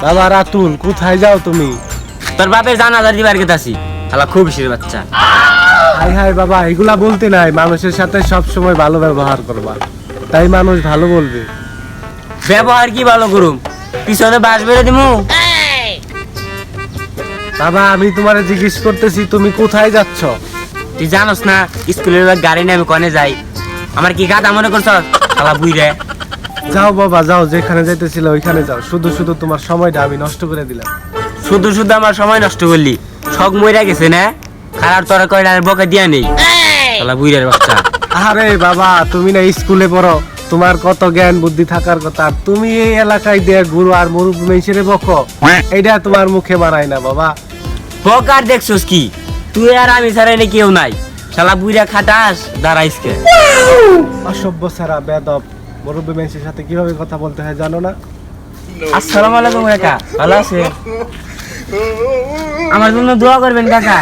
বাবা রাতুল, কোথায় যাও তুমি? তোর বাপের জানাজা দিবার গেতাছি। শালা খুব শির বাচ্চা। হাই হাই বাবা, এগুলা বলতে নাই, মানুষের সাথে সব সময় ভালো ব্যবহার করবা, তাই মানুষ ভালো বলবে। ব্যবহার কি ভালো করুম? পিছনে বাস বেড়ে দিমু। বাবা আমি তোমারে জিজ্ঞেস করতেছি তুমি কোথায় যাচ্ছ? তুই জানোস না স্কুলের গাড়ি নিয়ে আমি কনে যাই? আমার কি গাদা মনে করছ? শালা বুইরে। যাও বাবা যাও, যেখানে যাইতেছিল ওইখানে যাও, শুধু শুধু তোমার সময়টা আমি নষ্ট করে দিলাম। শুধু শুধু আমার সময় নষ্ট করলি। শখ মইরা গেছে না? খারাপ তোরা কয়টা বকা দিয়া নেই। শালা বুইরের বাচ্চা। আরে বাবা তুমি না স্কুলে পড়ো, তোমার কত জ্ঞান বুদ্ধি থাকার কথা, তুমি এই এলাকায় দিয়ে গুরু আর মুরুব্বি মেশিরে বকো, এইটা তোমার মুখে মানায় না বাবা। বকার দেখছস কি? তুই আর আমি ছাড়া এনে কেউ নাই। শালা বুইরা খাটাস দাঁড়াইস কে? অসভ্য সারা বেদব, মুরুব্বি মেশির সাথে কিভাবে কথা বলতে হয় জানো না? আসসালামু আলাইকুম কাকা, ভালো আছে? আমার জন্য দোয়া করবেন কাকা।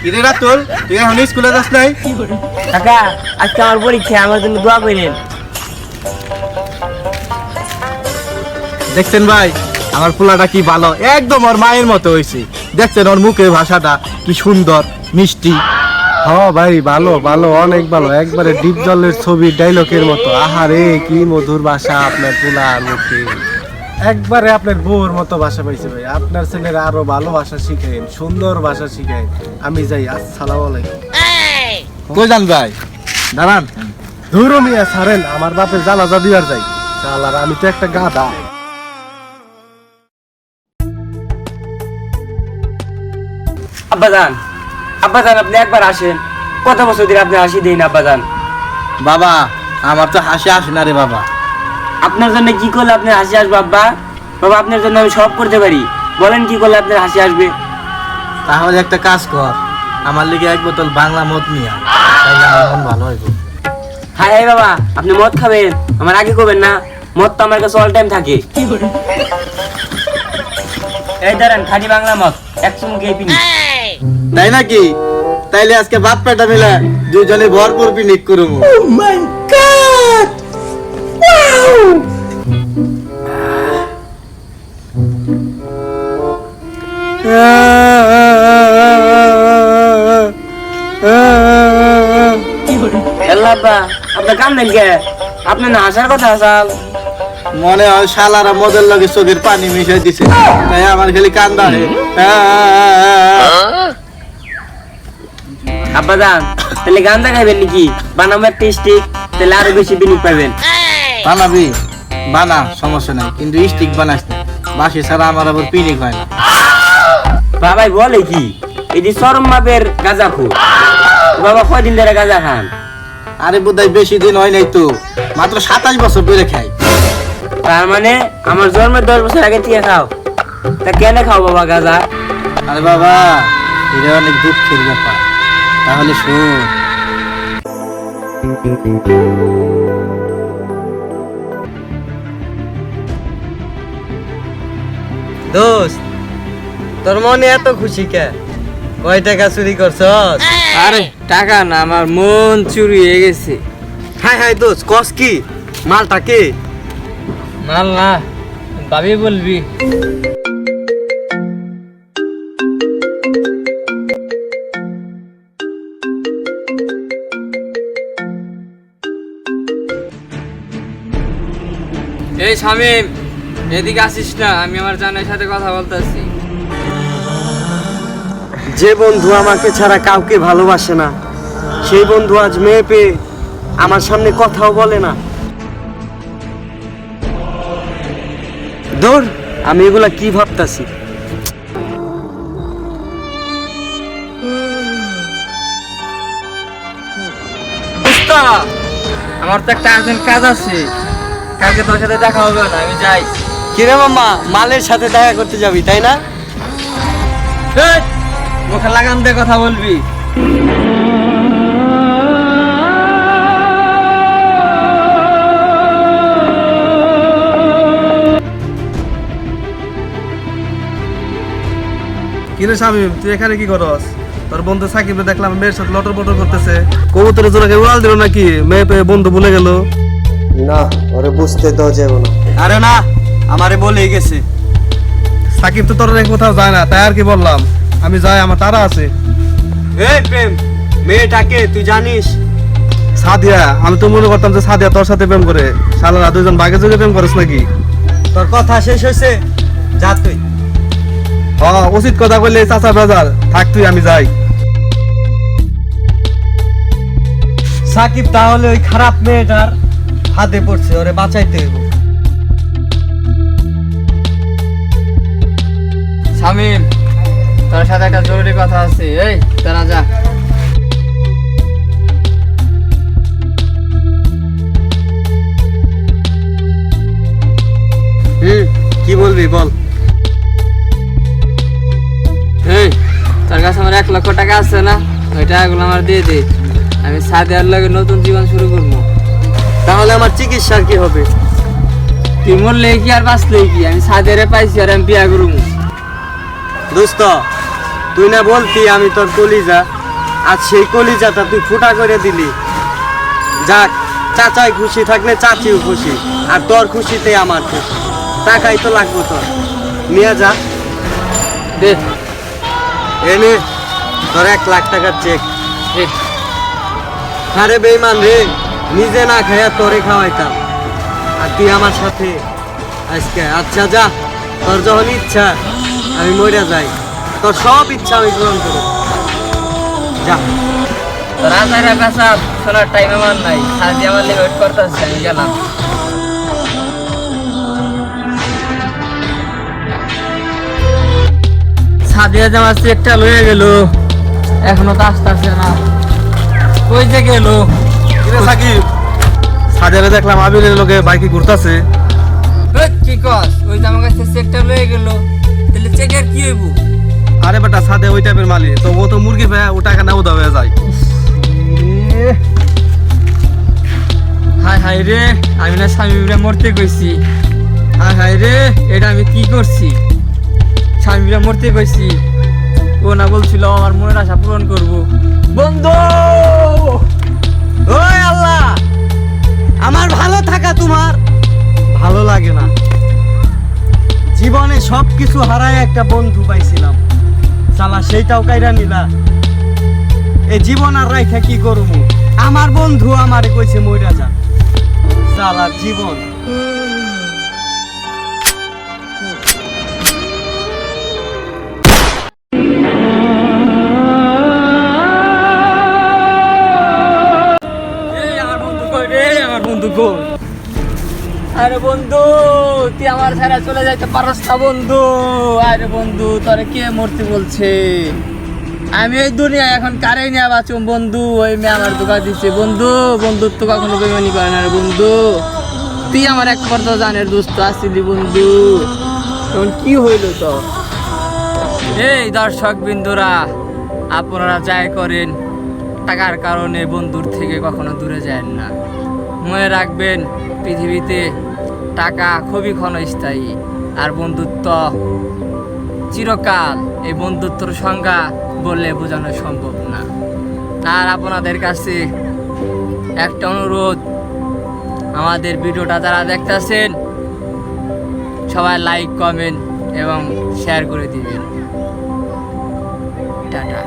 কিরে রাতুল, তুই এখন স্কুলে যাস নাই? কাকা আজকে আমার পরীক্ষা, আমার জন্য দোয়া করেন। দেখছেন ভাই আমার পোলাটা কি ভালো, একদম ওর মায়ের মতো হয়েছে। দেখছেন ওর মুখের ভাষাটা কি সুন্দর মিষ্টি। হ্যাঁ ভাই ভালো ভালো, অনেক ভালো, একবারে ডিপ জলের ছবি ডাইলগের মতো। আহারে কি মধুর ভাষা আপনার পোলার মুখে, একবারে আপনার বউর মতো ভাষা পাইছে ভাই। আপনার ছেলের আরো ভালো ভাষা শিখাইন, সুন্দর ভাষা শিখাইন। আমি যাই, আসসালামু আলাইকুম। কই যান ভাই? দাঁড়ান। ধুরো মিয়া ছাড়েন, আমার বাপের জানাজা দিবার যাই। শালার আমি তো একটা গাধা। আব্বাজান, আব্বাজান আপনি একবার আসেন। কত বছর ধরে আপনি হাসি দেন আব্বাজান? বাবা আমার তো হাসি আসে না রে বাবা। আপনার জন্য কি করলে আপনার হাসি আসবে আব্বা? বাবা আপনার জন্য আমি সব করতে পারি, বলেন কি করলে আপনার হাসি আসবে? তাহলে একটা কাজ কর, আমার লিগে এক বোতল বাংলা মদ নিয়ে আয়, তাইলে আমার মন ভালো হইব। হাই হাই বাবা, আপনি মদ খাবেন? আমার আগে করবেন না, মদ তো আমার কাছে অল টাইম থাকে। এই ধরেন খাঁটি বাংলা মদ, এক চুমুক এই পিনি। তাই নাকি? তাইলে আজকে বাপ পেটা মিলে দুজনে ভরপুর পিকনিক করবো। আব্বা আপনার কাম দেন কে? আপনি না হাসার কথা হাসাল। মনে হয় শালারা মদের লগে চোখের পানি মিশাই দিছে, তাই আমার খালি কান্দা হে। আব্বা যান তাহলে গান্দা খাইবেন নাকি? বানাবো একটা স্টিক, তাহলে আরো বেশি বিনিয়োগ পাবেন। বানাবি বানা, সমস্যা নাই, কিন্তু স্টিক বানাস না, বাসি ছাড়া আমার আবার পিনিক হয় না। বাবাই বলে কি এটি চরম মাপের গাঁজা খো? বাবা কয়দিন ধরে গাঁজা খান? আরে বোধহয় বেশি দিন হয় নাই তো, মাত্র 27 বছর ধরে খাই। তার মানে আমার জন্মের 10 বছর আগে থেকে খাও? তা কেন খাও বাবা গাঁজা? আরে বাবা এটা অনেক দুঃখের ব্যাপার, তাহলে শোন। দোস্ত তোর মনে এত খুশি কে? কয় টাকা চুরি করছস? আরে টাকা না, আমার মন চুরি হয়ে গেছে। হাই হাই দোস্ত, কস কি? মালটা কে? মাল না, ভাবি বলবি। এই শামিম, এদিকে আসিস না, আমি আমার জানের সাথে কথা বলতেছি। যে বন্ধু আমাকে ছাড়া কাউকে ভালোবাসে না, সেই বন্ধু আজ মেয়ে পেয়ে আমার সামনে কথাও বলে না। দূর, আমি এগুলা কি ভাবতাছি? আমার তো একটা আর্জেন্ট কাজ আছে, কালকে তোর সাথে দেখা হবে না, আমি যাই। কিরে মামা, মালের সাথে দেখা করতে যাবি তাই না? এই, মুখে লাগাম দিয়ে কথা বলবি। কিরে শামিম, তুই এখানে কি করস? তোর বন্ধু সাকিবে দেখলাম মেয়ের সাথে লটর বটর করতেছে। কবুতরের জোড়াকে উড়াল দিল নাকি? মেয়ে পেয়ে বন্ধু ভুলে গেল। না, ওরে বুঝতে দাও যাবে না। আরে না, আমারে বলেই গেছে। সাকিব তো তোর রেখে কোথাও যায় না, তাই আর কি বললাম, আমি যাই, আমার তারা আছে। এই প্রেম, মেয়েটাকে তুই জানিস? সাদিয়া, আমি তো মনে করতাম যে সাদিয়া তোর সাথে প্রেম করে, শালারা দুজন বাঘে যোগে প্রেম করিস নাকি? তোর কথা শেষ হয়েছে, যা তুই। উচিত কথা বললে চাচা বাজার থাক, তুই আমি যাই। সাকিব তাহলে ওই খারাপ মেয়েটার হাতে পড়ছে, ওরে বাঁচাইতে হইব। শামিম, তোর সাথে একটা জরুরি কথা আছে। এই তারা যা। কি বলবি বল। এই তোর কাছে আমার 1 লক্ষ টাকা আছে না? ওই টাকাগুলো আমার দিয়ে দে, আমি সাদিয়ার লগে নতুন জীবন শুরু করবো। তাহলে আমার চিকিৎসার কি হবে? তুই মরলে কি আর বাঁচলে কি? আমি সাদিয়ারে পাইছি আর আমি বিয়া করবো। দোস্ত, তুই না বলতি আমি তোর কলিজা, আজ সেই কলিজাটা তুই ফুটা করে দিলি। যাক, চাচাই খুশি থাকলে চাচিও খুশি, আর তোর খুশিতে আমার খুশি। টাকাই তো লাগবো তোর, নিয়ে যা। দে এনে তোর 1 লাখ টাকার চেক। দে। আরে বেইমান রে, নিজে না খাইয়া তোরে খাওয়াইতাম, আর তুই আমার সাথে আজকে। আচ্ছা যা, তোর যখন ইচ্ছা আমি মরে যাই, তোর সব ইচ্ছা আমি পূরণ করব। যা। তোর আচারে পেশাব শোনার টাইম আমার নাই। সাদিয়া আমার লেগে ওয়েট করতেছে, আমি গেলাম। সাদিয়া যে আমার চেকটা লয়ে গেল, এখনো তো আসতেছে না। কই যে গেল? কিরে সাকিব, সাদিয়ারে দেখলাম আবিরের লোকে বাইকে ঘুরতাছে। কি কস? ওই যে আমার কাছে চেকটা লয়ে গেল, তাহলে চেকের কি হইব? আরে বেটা, সাদিয়া ওই টাইপের মালিক, তো ও তো মুরগি পায়, ও টাকা না উদা হয়ে যায়। হায় হায় রে, আমি না স্বামীরা মরতে কইছি। হায় হায় রে, এটা আমি কি করছি? স্বামীরা মরতে কইছি, ও না বলছিল আমার মনের আশা পূরণ করব। বন্ধু, ওই আল্লাহ, আমার ভালো থাকা তোমার ভালো লাগে না। জীবনে সব কিছু হারায় একটা বন্ধু পাইছিলাম, সালা সেইটাও কাইরা নিলা। এই জীবন আর রাইখা কি করবো? আমার বন্ধু আমারে কইছে মইরা যা, সালা জীবন। এই আমার বন্ধু কই রে? আমার বন্ধু কই? আরে বন্ধু, তুই আমার ছাড়া চলে যাইতে পারস না বন্ধু। আরে বন্ধু, তোরে কে মরতে বলছে? আমি এই দুনিয়ায় এখন কারে নিয়ে বাঁচুম বন্ধু? ওই মেয়ে আমার ধোকা দিচ্ছে বন্ধু। বন্ধুত্ব কখনো বেমানি করে না রে বন্ধু। তুই আমার এক পর্দ জানের দোস্ত আসছিলি বন্ধু, এখন কি হইল তো? এই দর্শক বিন্দুরা, আপনারা যাই করেন, টাকার কারণে বন্ধুর থেকে কখনো দূরে যায় না। মনে রাখবেন, পৃথিবীতে টাকা খুবই ক্ষণস্থায়ী, আর বন্ধুত্ব চিরকাল। এই বন্ধুত্বর সংজ্ঞা বললে বোঝানো সম্ভব না। আর আপনাদের কাছে একটা অনুরোধ, আমাদের ভিডিওটা যারা দেখতেছেন সবাই লাইক, কমেন্ট এবং শেয়ার করে দিবেন। টাটা।